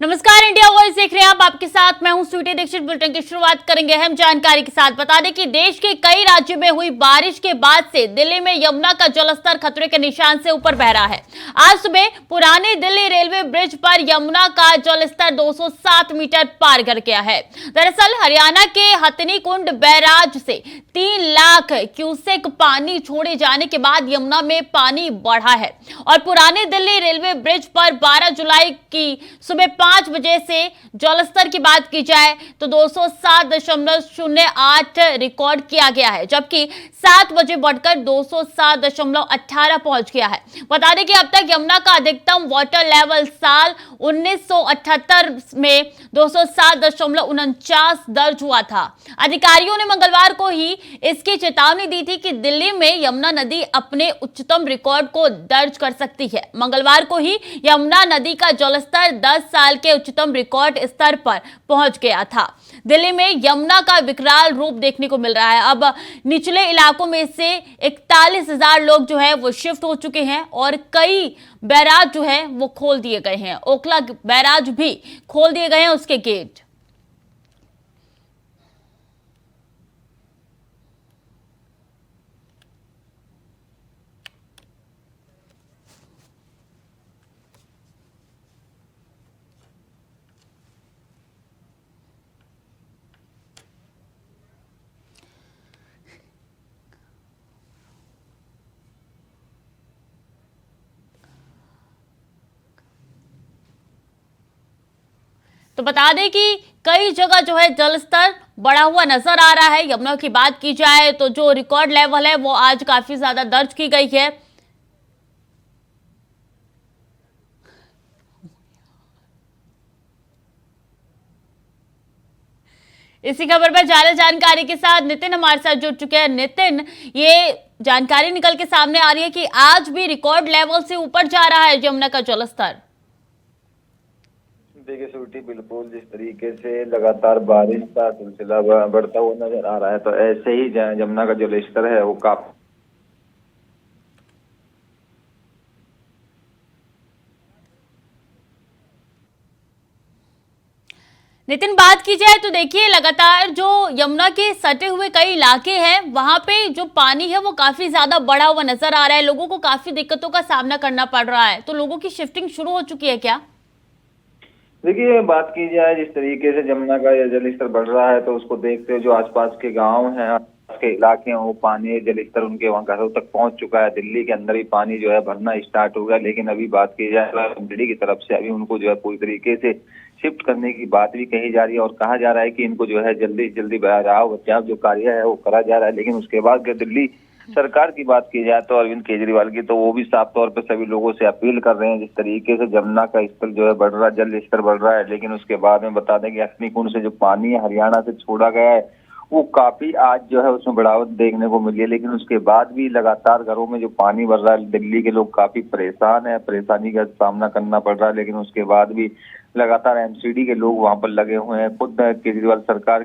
नमस्कार, India voice देख रहे हैं आप। आपके साथ मैं हूं स्वीटी दीक्षित। बुलेटिन की शुरुआत करेंगे अहम जानकारी के साथ। बता दें कि देश के कई राज्यों में हुई बारिश के बाद से दिल्ली में यमुना का जलस्तर खतरे के निशान से ऊपर बह रहा है। आज सुबह पुरानी दिल्ली रेलवे ब्रिज पर यमुना का जलस्तर 207 मीटर पार कर गया है। दरअसल हरियाणा के हथनी कुंड बैराज से 3 लाख क्यूसेक पानी छोड़े जाने के बाद यमुना में पानी बढ़ा है और पुरानी दिल्ली रेलवे ब्रिज पर 12 जुलाई की सुबह 5 बजे से जलस्तर की बात की जाए तो 207.08 रिकॉर्ड किया गया है, जबकि 7 बजे बढ़कर 207.18 पहुंच गया है। बता दें कि अब तक यमुना का अधिकतम वाटर लेवल साल 1978 में 207.49 दर्ज हुआ था। अधिकारियों ने मंगलवार को ही इसकी चेतावनी दी थी कि दिल्ली में यमुना नदी अपने उच्चतम रिकॉर्ड को दर्ज कर सकती है। मंगलवार को ही यमुना नदी का जलस्तर 10 साल के उच्चतम रिकॉर्ड स्तर पर पहुंच गया था। दिल्ली में यमुना का विकराल रूप देखने को मिल रहा है। अब निचले इलाकों में से 41,000 लोग जो है वो शिफ्ट हो चुके हैं और कई बैराज जो है वो खोल दिए गए हैं। ओखला बैराज भी खोल दिए गए हैं उसके गेट। तो बता दें कि कई जगह जो है जलस्तर बढ़ा हुआ नजर आ रहा है। यमुना की बात की जाए तो जो रिकॉर्ड लेवल है वो आज काफी ज्यादा दर्ज की गई है। इसी खबर पर ज्यादा जानकारी के साथ नितिन हमारे साथ जुड़ चुके हैं। नितिन, ये जानकारी निकल के सामने आ रही है कि आज भी रिकॉर्ड लेवल से ऊपर जा रहा है यमुना का जलस्तर। देखिए स्वीटी, बिल्कुल जिस तरीके से लगातार बारिश का सिलसिला बढ़ता हुआ नजर आ रहा है, तो ऐसे ही यमुना का जो जलस्तर है वो काफी नितिन, बात की जाए तो देखिए लगातार जो यमुना के सटे हुए कई इलाके हैं वहां पे जो पानी है वो काफी ज्यादा बढ़ा हुआ नजर आ रहा है। लोगों को काफी दिक्कतों का सामना करना पड़ रहा है, तो लोगों की शिफ्टिंग शुरू हो चुकी है क्या? देखिए, बात की जाए जिस तरीके से यमुना का जलस्तर बढ़ रहा है तो उसको देखते हुए जो आसपास के गांव हैं, आसपास के इलाके हैं, वो पानी जलस्तर उनके वहां घरों तक पहुंच चुका है। दिल्ली के अंदर ही पानी जो है भरना स्टार्ट हो गया। लेकिन अभी बात की जाए दिल्ली की तरफ से अभी उनको जो है पूरी तरीके से शिफ्ट करने की बात भी कही जा रही है और कहा जा रहा है कि इनको जो है जल्दी जल्दी राहत बचाव जो कार्य है वो करा जा रहा है। लेकिन उसके बाद दिल्ली सरकार की बात की जाए तो अरविंद केजरीवाल की, तो वो भी साफ तौर पे सभी लोगों से अपील कर रहे हैं। जिस तरीके से यमुना का स्तर जो है बढ़ रहा है, जल स्तर बढ़ रहा है, लेकिन उसके बाद में बता दें कि हथनी कुंड से जो पानी है हरियाणा से छोड़ा गया है वो काफी आज जो है उसमें बढ़ावट देखने को मिली है। लेकिन उसके बाद भी लगातार घरों में जो पानी भर रहा है, दिल्ली के लोग काफी परेशान है, परेशानी का सामना करना पड़ रहा है। लेकिन उसके बाद भी लगातार एमसीडी के लोग वहां पर लगे हुए हैं, खुद केजरीवाल सरकार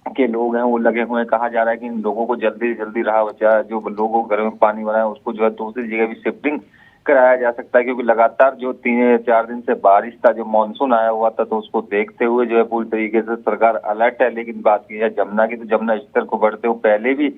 के लोग हैं वो लगे हुए हैं। कहा जा रहा है कि इन लोगों को जल्दी से जल्दी राहत बचाव, जो लोगों को घर में पानी भरा है उसको जो है दूसरी जगह भी शिफ्टिंग कराया जा सकता है, क्योंकि लगातार जो 3-4 दिन से बारिश था, जो मानसून आया हुआ था, तो उसको देखते हुए जो है पूरी तरीके से सरकार अलर्ट है। लेकिन बात की जाए यमुना की, तो यमुना स्तर को बढ़ते हुए पहले भी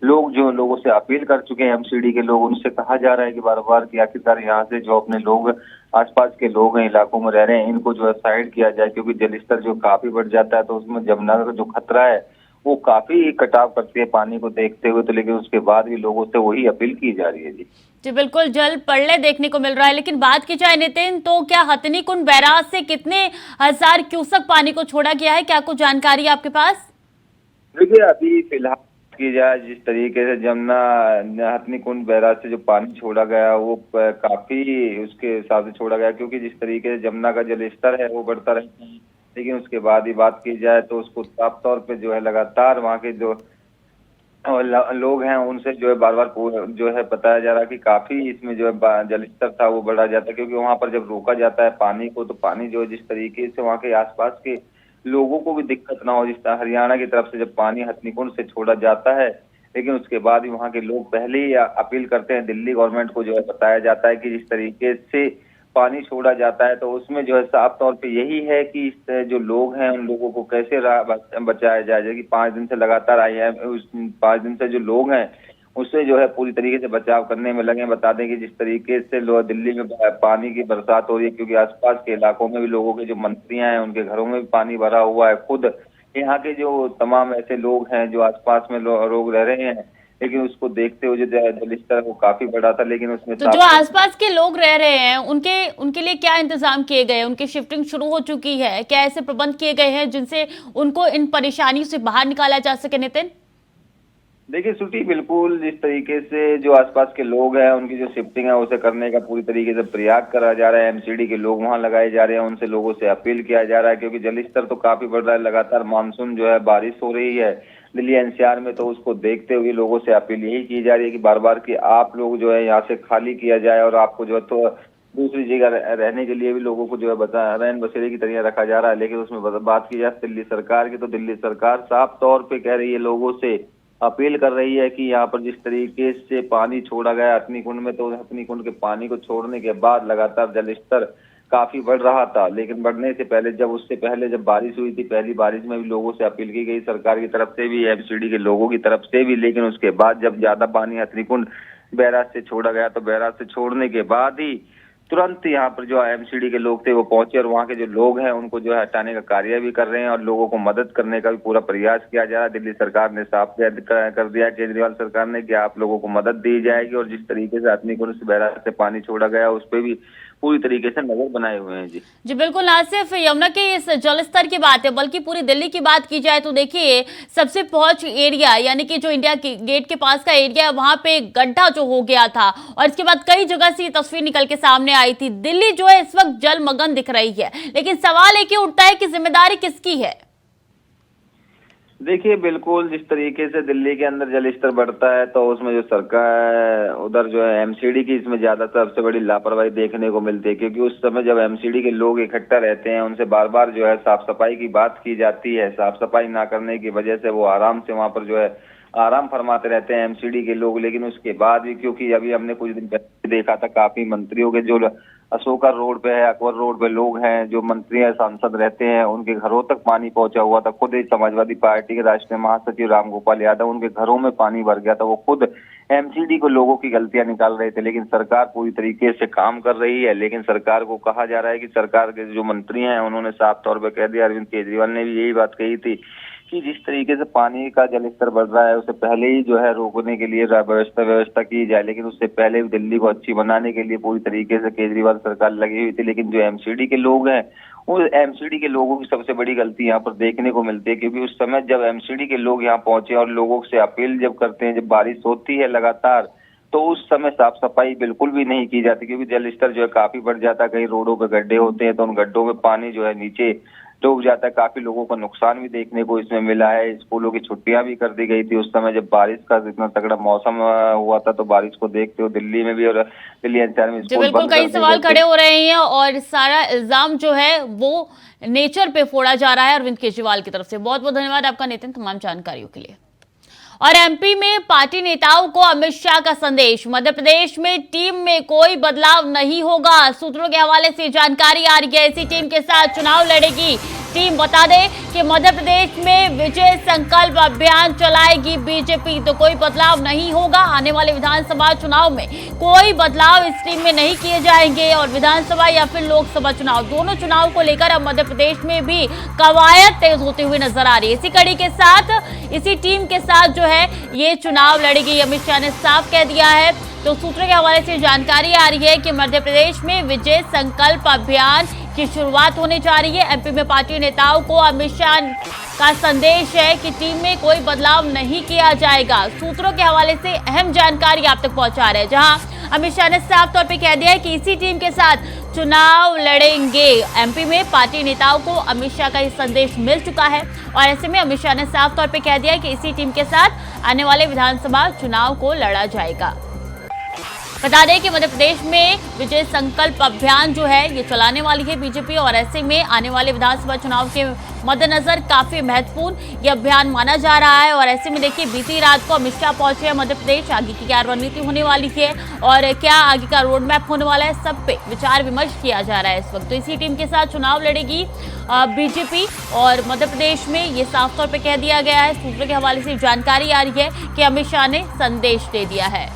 लोगों से अपील कर चुके हैं एमसीडी के लोग। उनसे कहा जा रहा है कि बार बार कि आखिरकार यहाँ से जो अपने लोग आसपास के लोग हैं, इलाकों में रह रहे हैं, इनको जो है साइड किया जाए, क्योंकि जलस्तर जो काफी बढ़ जाता है तो उसमें यमुना का जो खतरा है वो काफी कटाव करती है पानी को देखते हुए। तो लेकिन उसके बाद भी लोगों से वही अपील की जा रही है। जी बिल्कुल, जल प्रलय देखने को मिल रहा है। लेकिन बात की जाए नितिन, तो क्या हथनी कुंड बैराज से कितने हजार क्यूसेक पानी को छोड़ा गया है? क्या कुछ जानकारी है आपके पास? देखिए, अभी फिलहाल की जाए जिस तरीके से यमुना हथनी कुंड बैराज से जो पानी छोड़ा गया वो काफी उसके हिसाब से छोड़ा गया, क्योंकि जिस तरीके से यमुना का जलस्तर है वो बढ़ता रहता है। लेकिन उसके बाद ही बात की जाए तो उसको साफ तौर पे जो है लगातार वहाँ के जो लोग हैं उनसे जो है बार बार जो है बताया जा रहा है कि काफी इसमें जो है जलस्तर था वो बढ़ा जाता है, क्योंकि वहां पर जब रोका जाता है पानी को तो पानी जो है जिस तरीके से वहाँ के आसपास के लोगों को भी दिक्कत ना हो। जिस तरह हरियाणा की तरफ से जब पानी हथनीकुंड से छोड़ा जाता है, लेकिन उसके बाद भी वहाँ के लोग पहले ही अपील करते हैं, दिल्ली गवर्नमेंट को जो है बताया जाता है कि जिस तरीके से पानी छोड़ा जाता है, तो उसमें जो है साफ तौर पे यही है कि जो लोग हैं उन लोगों को कैसे बचाया जाए। जैसे कि 5 दिन से लगातार आई है, उस 5 दिन से जो लोग हैं उससे जो है पूरी तरीके से बचाव करने में लगे हैं। बता दें कि जिस तरीके से दिल्ली में पानी की बरसात हो रही है, क्योंकि आसपास के इलाकों में भी लोगों के जो मंत्रियां हैं उनके घरों में भी पानी भरा हुआ है। खुद यहाँ के जो तमाम ऐसे लोग हैं जो आसपास में लोग रह रहे हैं, लेकिन उसको देखते हुए जो जल स्तर वो काफी बड़ा था, लेकिन उसमें तो जो आसपास के लोग रह रहे हैं उनके लिए क्या इंतजाम किए गए हैं? उनकी शिफ्टिंग शुरू हो चुकी है? क्या ऐसे प्रबंध किए गए हैं जिनसे उनको इन परेशानियों से बाहर निकाला जा सके? नितिन, देखिए श्रुति, बिल्कुल जिस तरीके से जो आसपास के लोग हैं उनकी जो शिफ्टिंग है उसे करने का पूरी तरीके से प्रयास करा जा रहा है। एमसीडी के लोग वहां लगाए जा रहे हैं, उनसे लोगों से अपील किया जा रहा है, क्योंकि जल स्तर तो काफी बढ़ रहा है। लगातार मानसून जो है बारिश हो रही है दिल्ली एनसीआर में, तो उसको देखते हुए लोगों से अपील यही की जा रही है कि बार बार कि आप लोग जो है यहाँ से खाली किया जाए, और आपको जो है तो दूसरी जगह रहने के लिए भी लोगों को जो है रैन बसेरे की तरह रखा जा रहा है। लेकिन उसमें बात की जाए दिल्ली सरकार की, तो दिल्ली सरकार साफ तौर पे कह रही है, लोगों से अपील कर रही है कि यहाँ पर जिस तरीके से पानी छोड़ा गया हथनी कुंड में, तो हथनी कुंड के पानी को छोड़ने के बाद लगातार जल स्तर काफी बढ़ रहा था। लेकिन बढ़ने से पहले जब बारिश हुई थी, पहली बारिश में भी लोगों से अपील की गई, सरकार की तरफ से भी, एमसीडी के लोगों की तरफ से भी। लेकिन उसके बाद जब ज्यादा पानी हथनी कुंड बैराज से छोड़ा गया, तो बैराज से छोड़ने के बाद ही तुरंत यहाँ पर जो एमसीडी के लोग थे वो पहुंचे, और वहाँ के जो लोग हैं उनको जो है हटाने का कार्य भी कर रहे हैं, और लोगों को मदद करने का भी पूरा प्रयास किया जा रहा है। दिल्ली सरकार ने साफ कर दिया, केजरीवाल सरकार ने, कि आप लोगों को मदद दी जाएगी, और जिस तरीके से हथनी कुंड से बैराज से पानी छोड़ा गया उस पर भी पूरी तरीके से नजर बनाए हुए हैं। जी बिल्कुल, ना सिर्फ यमुना के इस जल स्तर की बात है बल्कि पूरी दिल्ली की बात की जाए तो देखिए, सबसे पहुंच एरिया यानी कि जो इंडिया गेट के पास का एरिया है वहां पे गड्ढा जो हो गया था, और इसके बाद कई जगह से ये तस्वीर निकल के सामने आई थी। दिल्ली जो है इस वक्त जलमग्न दिख रही है, लेकिन सवाल एक ही उठता है कि जिम्मेदारी किसकी है? देखिए बिल्कुल, जिस तरीके से दिल्ली के अंदर जल स्तर बढ़ता है, तो उसमें जो सरकार उधर जो है एमसीडी की इसमें ज्यादा सबसे बड़ी लापरवाही देखने को मिलती है। क्योंकि उस समय जब एमसीडी के लोग इकट्ठा रहते हैं, उनसे बार बार जो है साफ सफाई की बात की जाती है, साफ सफाई ना करने की वजह से वो आराम से वहां पर जो है आराम फरमाते रहते हैं एमसीडी के लोग। लेकिन उसके बाद भी, क्योंकि अभी हमने कुछ दिन पहले देखा था, काफी मंत्रियों के जो अशोका रोड पे है, अकबर रोड पे लोग हैं जो मंत्री हैं, सांसद रहते हैं, उनके घरों तक पानी पहुंचा हुआ था। खुद एक समाजवादी पार्टी के राष्ट्रीय महासचिव रामगोपाल यादव, उनके घरों में पानी भर गया था। वो खुद एमसीडी को लोगों की गलतियां निकाल रहे थे, लेकिन सरकार पूरी तरीके से काम कर रही है। लेकिन सरकार को कहा जा रहा है कि सरकार के जो मंत्री हैं उन्होंने साफ तौर पर कह दिया, अरविंद केजरीवाल ने भी यही बात कही थी कि जिस तरीके से पानी का जल स्तर बढ़ रहा है, उससे पहले ही जो है रोकने के लिए व्यवस्था की जाए। लेकिन उससे पहले दिल्ली को अच्छी बनाने के लिए पूरी तरीके से केजरीवाल सरकार लगी हुई थी। लेकिन जो एमसीडी के लोग हैं, उस एमसीडी के लोगों की सबसे बड़ी गलती यहाँ पर देखने को मिलती है, क्योंकि उस समय जब एमसीडी के लोग यहाँ पहुंचे और लोगों से अपील जब करते हैं, जब बारिश होती है लगातार, तो उस समय साफ सफाई बिल्कुल भी नहीं की जाती, क्योंकि जल स्तर जो है काफी बढ़ जाता है। कई रोडों पे गड्ढे होते हैं, तो उन गड्ढों में पानी जो है नीचे डूब जाता है। काफी लोगों को नुकसान भी देखने को इसमें मिला है। स्कूलों की छुट्टियां भी कर दी गई थी उस समय जब बारिश का इतना तगड़ा मौसम हुआ था। तो बारिश को देखते हुए दिल्ली में भी और दिल्ली एनसीआर में स्कूल बिल्कुल कई सवाल खड़े हो रहे हैं, और सारा इल्जाम जो है वो नेचर पे फोड़ा जा रहा है अरविंद केजरीवाल की तरफ से। बहुत बहुत धन्यवाद आपका नितिन, तमाम जानकारियों के लिए। और एमपी में पार्टी नेताओं को अमित शाह का संदेश, मध्य प्रदेश में टीम में कोई बदलाव नहीं होगा। सूत्रों के हवाले से जानकारी आ रही है, इसी टीम के साथ चुनाव लड़ेगी टीम। बता दें कि मध्य प्रदेश में विजय संकल्प अभियान चलाएगी बीजेपी, तो कोई बदलाव नहीं होगा। आने वाले विधानसभा चुनाव में कोई बदलाव इस टीम में नहीं किए जाएंगे, और विधानसभा या फिर लोकसभा चुनाव, दोनों चुनाव को लेकर अब मध्य प्रदेश में भी कवायद तेज होती हुई नजर आ रही है। इसी कड़ी के साथ, इसी टीम के साथ जो है ये चुनाव लड़ेगी, अमित शाह ने साफ कह दिया है। तो सूत्रों के हवाले से जानकारी आ रही है कि मध्य प्रदेश में विजय संकल्प अभियान की शुरुआत होने जा रही है। एमपी में पार्टी नेताओं को अमित शाह का संदेश है कि टीम में कोई बदलाव नहीं किया जाएगा। सूत्रों के हवाले से अहम जानकारी आप तक पहुंचा रहे हैं, जहां अमित शाह ने साफ तौर पे कह दिया है कि इसी टीम के साथ चुनाव लड़ेंगे। एमपी में पार्टी नेताओं को अमित शाह का ये संदेश मिल चुका है, और ऐसे में अमित शाह ने साफ तौर पे कह दिया है कि इसी टीम के साथ आने वाले विधानसभा चुनाव को लड़ा जाएगा। बता दें कि मध्य प्रदेश में विजय संकल्प अभियान जो है ये चलाने वाली है बीजेपी, और ऐसे में आने वाले विधानसभा चुनाव के मद्देनजर काफी महत्वपूर्ण ये अभियान माना जा रहा है। और ऐसे में देखिए बीती रात को अमित शाह पहुंचे हैं मध्य प्रदेश, आगे की क्या रणनीति होने वाली है और क्या आगे का रोड मैप होने वाला है, सब पे विचार विमर्श किया जा रहा है इस वक्त। तो इसी टीम के साथ चुनाव लड़ेगी बीजेपी, और मध्य प्रदेश में ये साफ तौर पर कह दिया गया है। सूत्रों के हवाले से जानकारी आ रही है कि अमित शाह ने संदेश दे दिया है।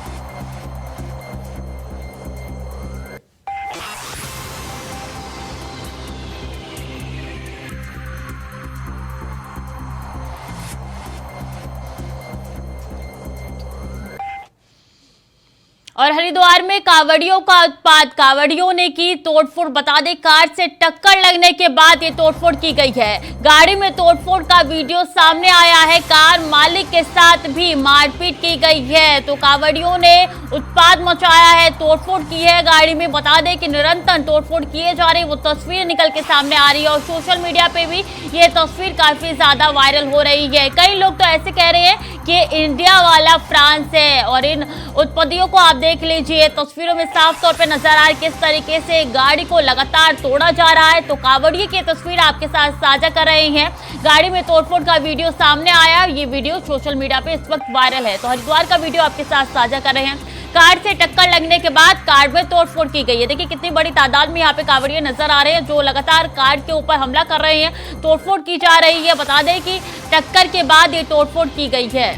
और हरिद्वार में कांवड़ियों का उत्पात, कांवड़ियों ने की तोड़फोड़। बता दें कार से टक्कर लगने के बाद ये तोड़फोड़ की गई है। गाड़ी में तोड़फोड़ का वीडियो सामने आया है, कार मालिक के साथ भी मारपीट की गई है। तो कांवड़ियों ने उत्पात मचाया है, तोड़फोड़ की है गाड़ी में। बता दें कि निरंतर तोड़फोड़ किए जा रही, वो तस्वीर निकल के सामने आ रही है और सोशल मीडिया पे भी ये तस्वीर काफी ज्यादा वायरल हो रही है। कई लोग तो ऐसे कह रहे हैं कि इंडिया वाला फ्रांस है, और इन उत्पत्तियों को आप देख लीजिए, तस्वीरों में साफ तौर पे नजर आ रहा है किस तरीके से गाड़ी को लगातार तोड़ा जा रहा है। तो कांवड़िये की तस्वीर आपके साथ साझा कर रहे हैं। गाड़ी में तोड़फोड़ का वीडियो सामने आया, ये वीडियो सोशल मीडिया पे इस वक्त वायरल है। तो हरिद्वार का वीडियो आपके साथ साझा कर रहे हैं। कार से टक्कर लगने के बाद कार में तोड़फोड़ की गई है। देखिए कितनी बड़ी तादाद में यहाँ पे कांवड़िये नजर आ रहे हैं जो लगातार कार के ऊपर हमला कर रहे हैं, तोड़फोड़ की जा रही है। बता दें कि टक्कर के बाद ये तोड़फोड़ की गई है।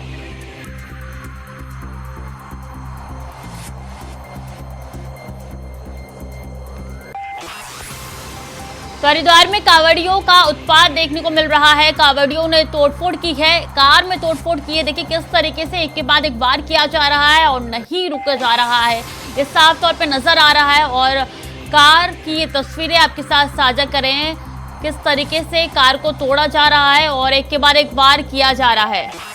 तो हरिद्वार में कांवड़ियों का उत्पात देखने को मिल रहा है। कांवड़ियों ने तोड़फोड़ की है, कार में तोड़फोड़ की है। देखिए किस तरीके से एक के बाद एक वार किया जा रहा है और नहीं रुका जा रहा है, ये साफ तौर पे नजर आ रहा है। और कार की ये तस्वीरें आपके साथ साझा करें, किस तरीके से कार को तोड़ा जा रहा है और एक के बाद एक वार किया जा रहा है।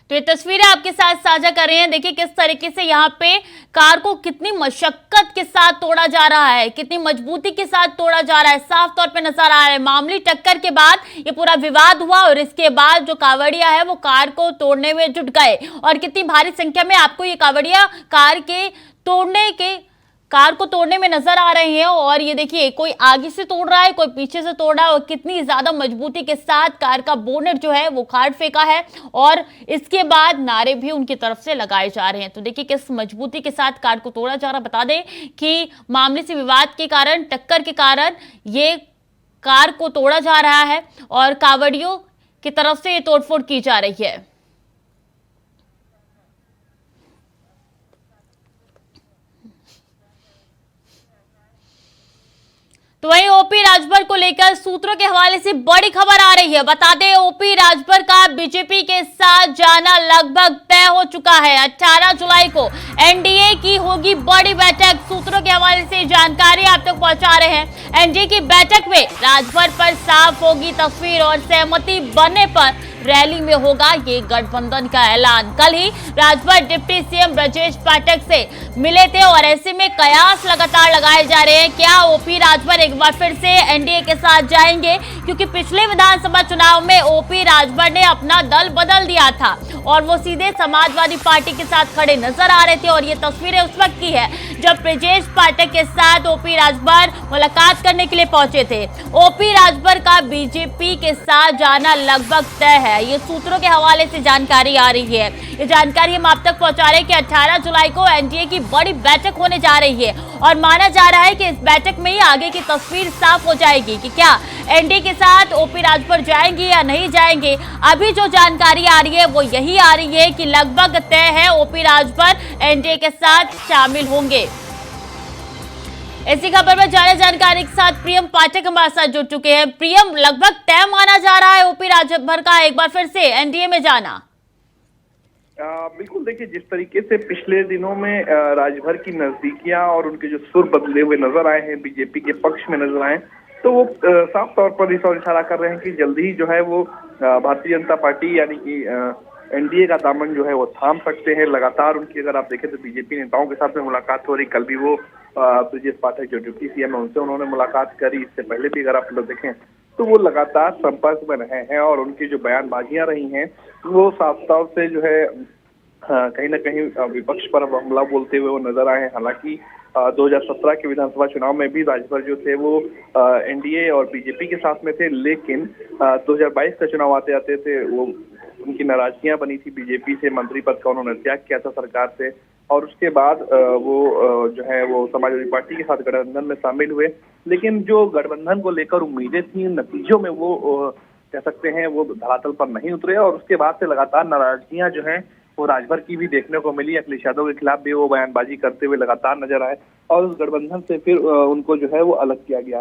तो ये तस्वीरें आपके साथ साझा कर रहे हैं। देखिए किस तरीके से यहाँ पे कार को कितनी मशक्कत के साथ तोड़ा जा रहा है, कितनी मजबूती के साथ तोड़ा जा रहा है, साफ तौर पे नजर आ रहा है। मामूली टक्कर के बाद ये पूरा विवाद हुआ और इसके बाद जो कांवड़िया है वो कार को तोड़ने में जुट गए, और कितनी भारी संख्या में आपको ये कांवड़िया कार को तोड़ने में नजर आ रहे हैं। और ये देखिए कोई आगे से तोड़ रहा है, कोई पीछे से तोड़ रहा है, और कितनी ज्यादा मजबूती के साथ कार का बोनेट जो है वो खाड़ फेंका है, और इसके बाद नारे भी उनकी तरफ से लगाए जा रहे हैं। तो देखिए किस मजबूती के साथ कार को तोड़ा जा रहा है। बता दें कि मामले से विवाद के कारण, टक्कर के कारण ये कार को तोड़ा जा रहा है और कांवड़ियों की तरफ से ये तोड़फोड़ की जा रही है। तो वहीं ओपी राजभर को लेकर सूत्रों के हवाले से बड़ी खबर आ रही है। बता दें ओपी राजभर का बीजेपी के साथ जाना लगभग तय हो चुका है। 18 जुलाई को एनडीए की होगी बड़ी बैठक। सूत्रों के हवाले से जानकारी आप तक पहुंचा रहे हैं। एनडीए की बैठक में राजभर पर साफ होगी तस्वीर, और सहमति बनने पर रैली में होगा ये गठबंधन का ऐलान। कल ही राजभर डिप्टी सीएम ब्रजेश पाठक से मिले थे, और ऐसे में कयास लगातार लगाए जा रहे हैं क्या ओपी राजभर एक बार फिर से एनडीए के साथ जाएंगे, क्योंकि पिछले विधानसभा चुनाव में ओपी राजभर ने अपना दल बदल दिया था और वो सीधे समाजवादी पार्टी के साथ खड़े नजर आ रहे थे। और ये तस्वीरें उस वक्त की है जब ब्रजेश पाठक के साथ ओपी राजभर मुलाकात करने के लिए पहुंचे थे। ओपी राजभर का बीजेपी के साथ जाना लगभग तय है, ये सूत्रों के हवाले से जानकारी आ रही है। ये जानकारी हम आप तक पहुंचा रहे हैं कि 18 जुलाई को एनडीए की बड़ी बैठक होने जा रही है, और माना जा रहा है कि इस बैठक में ही आगे की तस्वीर साफ हो जाएगी कि क्या एनडीए के साथ ओपी राजभर जाएंगे या नहीं जाएंगे। अभी जो जानकारी आ रही है वो यही आ रही है कि लगभग तय है ओपी राजभर एनडीए के साथ शामिल होंगे। इसी खबर पर ज्यादा जानकारी के साथ प्रियम पाठक हमारे साथ जुड़ चुके हैं। प्रियम, लगभग तय माना जा रहा है ओपी राजभर का एक बार फिर से एनडीए में जाना। बिल्कुल, देखिए जिस तरीके से पिछले दिनों में राजभर की नजदीकियां और उनके जो सुर बदले हुए नजर आए हैं, बीजेपी के पक्ष में नजर आए, तो वो साफ तौर पर इस ओर इशारा कर रहे हैं कि जल्दी ही जो है वो भारतीय जनता पार्टी यानी कि एनडीए का दामन जो है वो थाम सकते हैं। लगातार उनकी अगर आप देखें तो बीजेपी नेताओं के साथ में मुलाकात हो रही। कल भी वो ब्रजेश पाठक जो डिप्टी सीएम है उनसे उन्होंने मुलाकात करी। इससे पहले भी अगर आप लोग देखें तो वो लगातार संपर्क में रहे हैं और उनकी जो बयानबाजियां रही हैं वो साफ तौर से जो है कहीं ना कहीं विपक्ष पर हमला बोलते हुए वो नजर आए हैं। हालांकि 2017 के विधानसभा चुनाव में भी राजभर जो थे वो एनडीए और बीजेपी के साथ में थे, लेकिन 2022 का चुनाव आते आते थे वो उनकी नाराजगियां बनी थी बीजेपी से। मंत्री पद का उन्होंने त्याग किया था सरकार से और उसके बाद वो जो है वो समाजवादी पार्टी के साथ गठबंधन में शामिल हुए। लेकिन जो गठबंधन को लेकर उम्मीदें थी नतीजों में वो कह सकते हैं वो धरातल पर नहीं उतरे और उसके बाद से लगातार नाराजगियां जो हैं वो राजभर की भी देखने को मिली। अखिलेश यादव के खिलाफ भी वो बयानबाजी करते हुए लगातार नजर आए और उस गठबंधन से फिर उनको जो है वो अलग किया गया।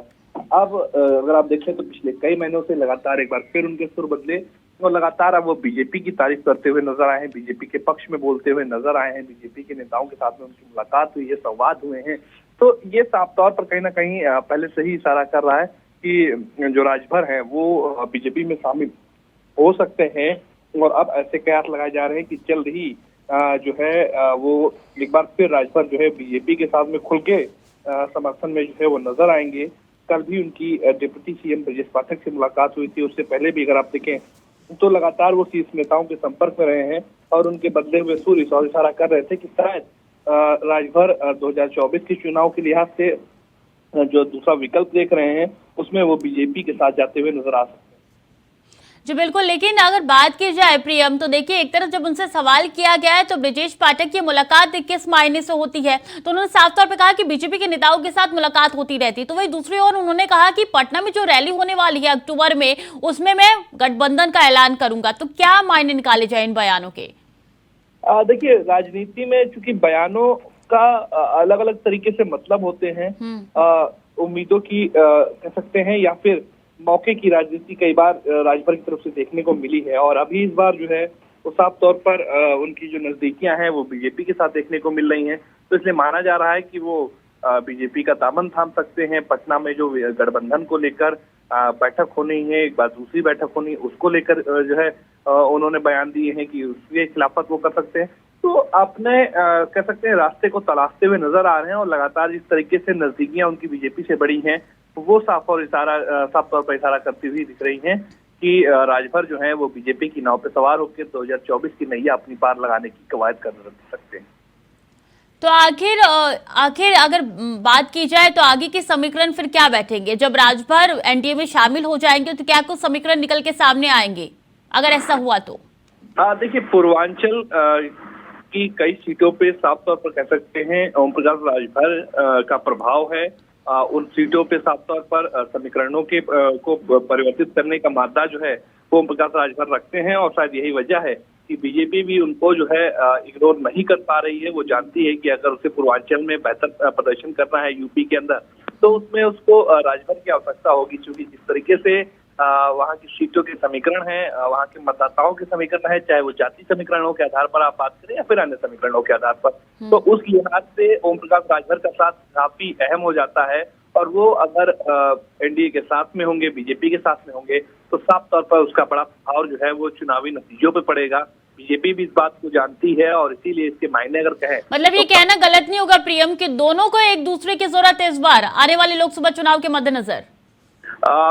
अब अगर आप देखें तो पिछले कई महीनों से लगातार एक बार फिर उनके सुर बदले और लगातार अब वो बीजेपी की तारीफ करते हुए नजर आए हैं, बीजेपी के पक्ष में बोलते हुए नजर आए हैं। बीजेपी के नेताओं के साथ में उनकी मुलाकात हुई है, संवाद हुए हैं। तो ये साफ तौर पर कहीं ना कहीं पहले से ही इशारा कर रहा है कि जो राजभर है वो बीजेपी में शामिल हो सकते हैं। और अब ऐसे कयास लगाए जा रहे हैं कि जल्द ही जो है वो एक बार फिर राजभर जो है बीजेपी के साथ में खुल के समर्थन में जो है वो नजर आएंगे। कल भी उनकी डिप्टी सीएम ब्रजेश पाठक से मुलाकात हुई थी। उससे पहले भी अगर आप देखें तो लगातार वो शीर्ष नेताओं के संपर्क में रहे हैं और उनके बदले हुए सूर इशारा कर रहे थे कि शायद राजभर 2024 के चुनाव के लिहाज से जो दूसरा विकल्प देख रहे हैं उसमें वो बीजेपी के साथ जाते हुए नजर आ सकते हैं। जी बिल्कुल, लेकिन अगर बात की जाए प्रियम तो देखिए एक तरफ जब उनसे सवाल किया गया है तो ब्रजेश पाठक की मुलाकात किस मायने से होती है तो उन्होंने साफ तौर पे कहा कि बीजेपी के नेताओं के साथ मुलाकात होती रहती। तो वही दूसरी ओर उन्होंने कहा कि पटना में जो रैली होने वाली है अक्टूबर में उसमें मैं गठबंधन का ऐलान करूंगा। तो क्या मायने निकाले जाए इन बयानों के? देखिए राजनीति में चूंकि बयानों का अलग अलग तरीके से मतलब होते हैं, उम्मीदों की कह सकते हैं या फिर मौके की राजनीति कई बार राजभर की तरफ से देखने को मिली है और अभी इस बार जो है वो साफ तौर पर उनकी जो नजदीकियां हैं वो बीजेपी के साथ देखने को मिल रही हैं। तो इसलिए माना जा रहा है कि वो बीजेपी का दामन थाम सकते हैं। पटना में जो गठबंधन को लेकर बैठक होनी है, एक बार दूसरी बैठक होनी है, उसको लेकर जो है उन्होंने बयान दिए हैं कि उसके खिलाफत वो कर सकते हैं। तो अपने कह सकते हैं रास्ते को तलाशते हुए नजर आ रहे हैं और लगातार जिस तरीके से नजदीकियां उनकी बीजेपी से बढ़ी हैं वो साफ तौर पर इशारा करती हुई दिख रही हैं कि राजभर जो है वो बीजेपी की नाव पे सवार होकर 2024 की नैया अपनी पार लगाने की कवायद कर सकते हैं। तो आखिर अगर बात की जाए तो आगे के समीकरण फिर क्या बैठेंगे? जब राजभर एनडीए में शामिल हो जाएंगे तो क्या कुछ समीकरण निकल के सामने आएंगे अगर ऐसा हुआ तो? देखिए पूर्वांचल की कई सीटों पे साफ तौर पर कह सकते हैं ओम प्रकाश राजभर का प्रभाव है। उन सीटों पे साफ तौर पर समीकरणों के को परिवर्तित करने का मादा जो है वो ओम प्रकाश राजभर रखते हैं और शायद यही वजह है कि बीजेपी भी उनको जो है इग्नोर नहीं कर पा रही है। वो जानती है कि अगर उसे पूर्वांचल में बेहतर प्रदर्शन करना है यूपी के अंदर तो उसमें उसको राजभर की आवश्यकता होगी। क्योंकि जिस तरीके से वहाँ की सीटों के समीकरण है, वहाँ के मतदाताओं के समीकरण है, चाहे वो जाति समीकरणों के आधार पर आप बात करें या फिर अन्य समीकरणों के आधार पर, तो उस लिहाज से ओम प्रकाश राजभर का साथ काफी अहम हो जाता है। और वो अगर एनडीए के साथ में होंगे, बीजेपी के साथ में होंगे तो साफ तौर पर उसका बड़ा प्रभाव जो है वो चुनावी नतीजों पे पड़ेगा। बीजेपी भी इस बात को जानती है और इसीलिए इसके मायने अगर कहें मतलब ये कहना गलत नहीं होगा प्रियम कि दोनों को एक दूसरे की जरूरत है इस बार आने वाले लोकसभा चुनाव के मद्देनजर?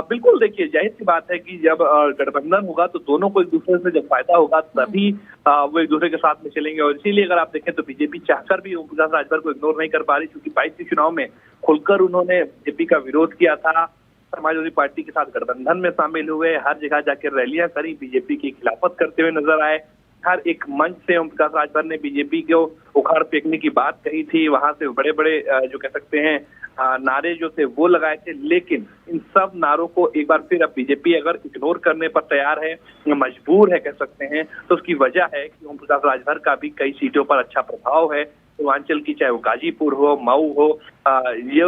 बिल्कुल, देखिए जाहिर सी बात है कि जब गठबंधन होगा तो दोनों को एक दूसरे से जब फायदा होगा तभी वो एक दूसरे के साथ में चलेंगे। और इसीलिए अगर आप देखें तो बीजेपी चाहकर भी ओम प्रकाश राजभर को इग्नोर नहीं कर पा रही, क्योंकि 22 के चुनाव में खुलकर उन्होंने बीजेपी का विरोध किया था, समाजवादी पार्टी के साथ गठबंधन में शामिल हुए, हर जगह जाकर रैलियां करी, बीजेपी की खिलाफत करते हुए नजर आए। हर एक मंच से ओम प्रकाश राजभर ने बीजेपी को उखाड़ फेंकने की बात कही थी, वहां से बड़े बड़े जो कह सकते हैं नारे जो थे वो लगाए थे। लेकिन इन सब नारों को एक बार फिर अब बीजेपी अगर इग्नोर करने पर तैयार है, मजबूर है कह सकते हैं, तो उसकी वजह है कि ओम प्रकाश राजभर का भी कई सीटों पर अच्छा प्रभाव है। पूर्वांचल की चाहे वो गाजीपुर हो, मऊ हो,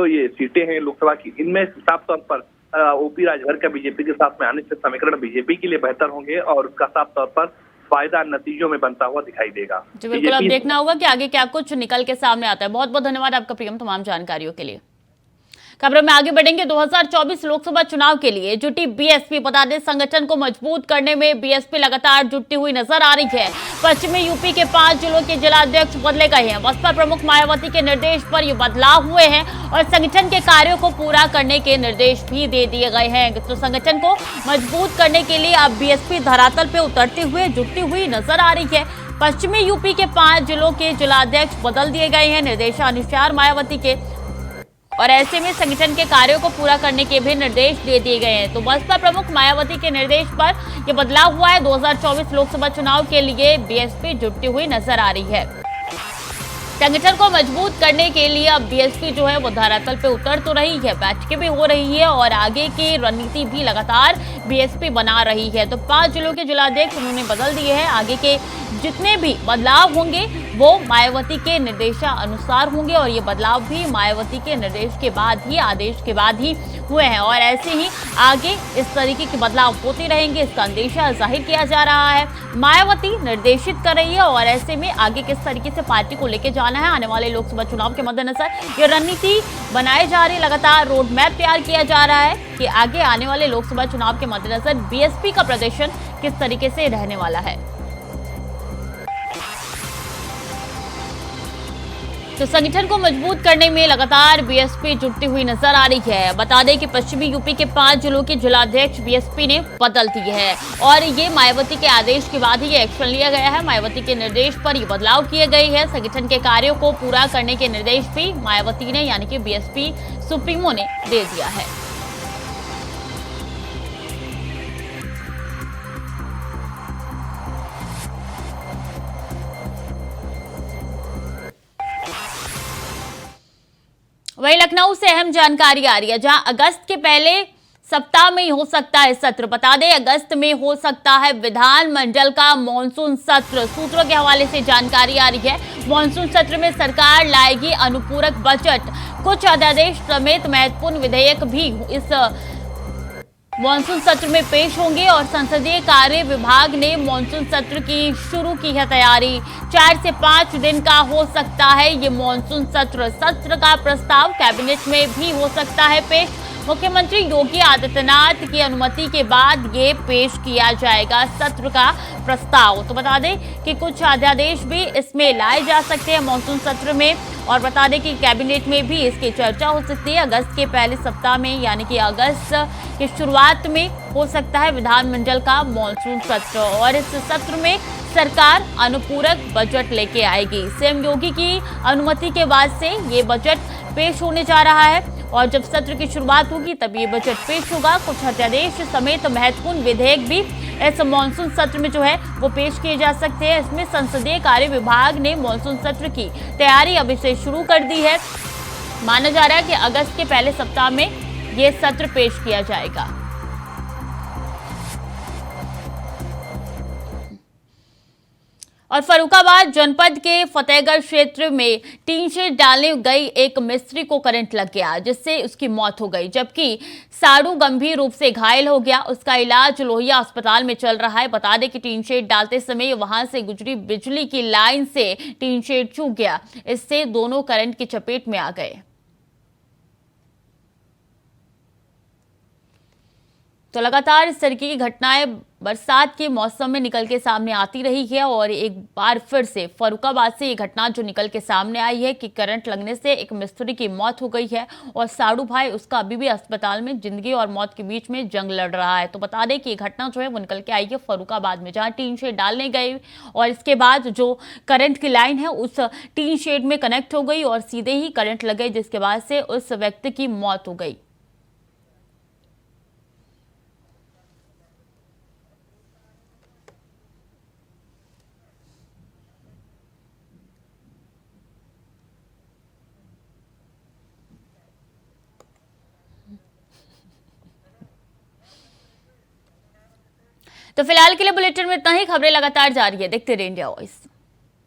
ये सीटें हैं लोकसभा की, इनमें साफ तौर पर ओपी राजभर का बीजेपी के साथ में आने से समीकरण बीजेपी के लिए बेहतर होंगे और उसका साफ तौर पर फायदा नतीजों में बनता हुआ दिखाई देगा। जी बिल्कुल, अब देखना होगा कि आगे क्या कुछ निकल के सामने आता है। बहुत बहुत धन्यवाद आपका प्रियम तमाम जानकारियों के लिए। खबरों में आगे बढ़ेंगे। 2024 लोकसभा चुनाव के लिए जुटी बीएसपी। बता दें, संगठन को मजबूत करने में बीएसपी लगातार जुटती हुई नजर आ रही है। पश्चिमी यूपी के 5 जिलों के जिलाध्यक्ष बदले गए हैं। बसपा प्रमुख मायावती के निर्देश पर ये बदलाव हुए हैं और संगठन के कार्यों को पूरा करने के निर्देश भी दे दिए गए हैं। तो संगठन को मजबूत करने के लिए अब बीएसपी धरातल पे उतरते हुए जुटती हुई नजर आ रही है। पश्चिमी यूपी के 5 जिलों के जिलाध्यक्ष बदल दिए गए हैं निर्देशानुसार मायावती के, और ऐसे में संगठन के कार्यों को पूरा करने के भी निर्देश दे दिए गए हैं। तो बसपा प्रमुख मायावती के निर्देश पर यह बदलाव हुआ है। 2024 लोकसभा चुनाव के लिए बीएसपी जुटती हुई नजर आ रही है। संगठन को मजबूत करने के लिए अब बीएसपी जो है वो धरातल पे उतर तो रही है, बैठकें भी हो रही है और आगे की रणनीति भी लगातार बीएसपी बना रही है। तो 5 जिलों के जिलाध्यक्ष उन्होंने बदल दिए हैं। आगे के जितने भी बदलाव होंगे वो मायावती के निर्देशानुसार होंगे और ये बदलाव भी मायावती के निर्देश के बाद ही, आदेश के बाद ही हुए हैं और ऐसे ही आगे इस तरीके के बदलाव होते रहेंगे, इसका अंदेशा जाहिर किया जा रहा है। मायावती निर्देशित कर रही है और ऐसे में आगे किस तरीके से पार्टी को लेके जाना है, आने वाले लोकसभा चुनाव के मद्देनजर ये रणनीति बनाई जा रही है। लगातार रोड मैप तैयार किया जा रहा है कि आगे आने वाले लोकसभा चुनाव के मद्देनजर बीएसपी का प्रदर्शन किस तरीके से रहने वाला है। तो संगठन को मजबूत करने में लगातार बीएसपी जुटती हुई नजर आ रही है। बता दें कि पश्चिमी यूपी के 5 जिलों के जिलाध्यक्ष बीएसपी ने बदल दिए हैं और ये मायावती के आदेश के बाद ही ये एक्शन लिया गया है। मायावती के निर्देश पर ये बदलाव किए गए हैं। संगठन के कार्यों को पूरा करने के निर्देश भी मायावती ने यानी कि बीएसपी सुप्रीमो ने दे दिया है। वहीं लखनऊ से अहम जानकारी आ रही है, जहां अगस्त के पहले सप्ताह में ही हो सकता है सत्र। बता दें, अगस्त में हो सकता है विधानमंडल का मॉनसून सत्र। सूत्रों के हवाले से जानकारी आ रही है, मॉनसून सत्र में सरकार लाएगी अनुपूरक बजट। कुछ अध्यादेश समेत महत्वपूर्ण विधेयक भी इस मॉनसून सत्र में पेश होंगे और संसदीय कार्य विभाग ने मॉनसून सत्र की शुरू की है तैयारी। 4 से 5 दिन का हो सकता है ये मॉनसून सत्र का प्रस्ताव कैबिनेट में भी हो सकता है पेश। मुख्यमंत्री योगी आदित्यनाथ की अनुमति के बाद ये पेश किया जाएगा सत्र का प्रस्ताव। तो बता दें कि कुछ अध्यादेश भी इसमें लाए जा सकते हैं मॉनसून सत्र में और बता दें कि कैबिनेट में भी इसकी चर्चा हो सकती है। अगस्त के पहले सप्ताह में यानी कि अगस्त की शुरुआत में हो सकता है विधानमंडल का मॉनसून सत्र और इस सत्र में सरकार अनुपूरक बजट लेके आएगी। सीएम योगी की अनुमति के बाद से ये बजट पेश होने जा रहा है और जब सत्र की शुरुआत होगी तब ये बजट पेश होगा। कुछ अध्यादेश समेत महत्वपूर्ण विधेयक भी इस मॉनसून सत्र में जो है वो पेश किए जा सकते हैं। इसमें संसदीय कार्य विभाग ने मॉनसून सत्र की तैयारी अभी से शुरू कर दी है। माना जा रहा है कि अगस्त के पहले सप्ताह में ये सत्र पेश किया जाएगा। और फर्रुखाबाद जनपद के फतेहगढ़ क्षेत्र में टीन शेड डालने गई एक मिस्त्री को करंट लग गया जिससे उसकी मौत हो गई, जबकि साड़ू गंभीर रूप से घायल हो गया। उसका इलाज लोहिया अस्पताल में चल रहा है। बता दें कि टीन शेड डालते समय वहां से गुजरी बिजली की लाइन से टीन शेड चूक गया, इससे दोनों करंट की चपेट में आ गए। तो लगातार इस तरीके की घटनाएं बरसात के मौसम में निकल के सामने आती रही है और एक बार फिर से फर्रुखाबाद से ये घटना जो निकल के सामने आई है कि करंट लगने से एक मिस्त्री की मौत हो गई है और साड़ू भाई उसका अभी भी अस्पताल में जिंदगी और मौत के बीच में जंग लड़ रहा है। तो बता दें कि ये घटना जो है वो निकल के आई है फर्रुखाबाद में, जहाँ टीन शेड डालने गए और इसके बाद जो करंट की लाइन है उस टीन शेड में कनेक्ट हो गई और सीधे ही करंट लग गई, जिसके बाद से उस व्यक्ति की मौत हो गई। तो फिलहाल के लिए बुलेटिन में इतना ही। खबरें लगातार जारी है, देखते रहिए इंडिया वॉइस।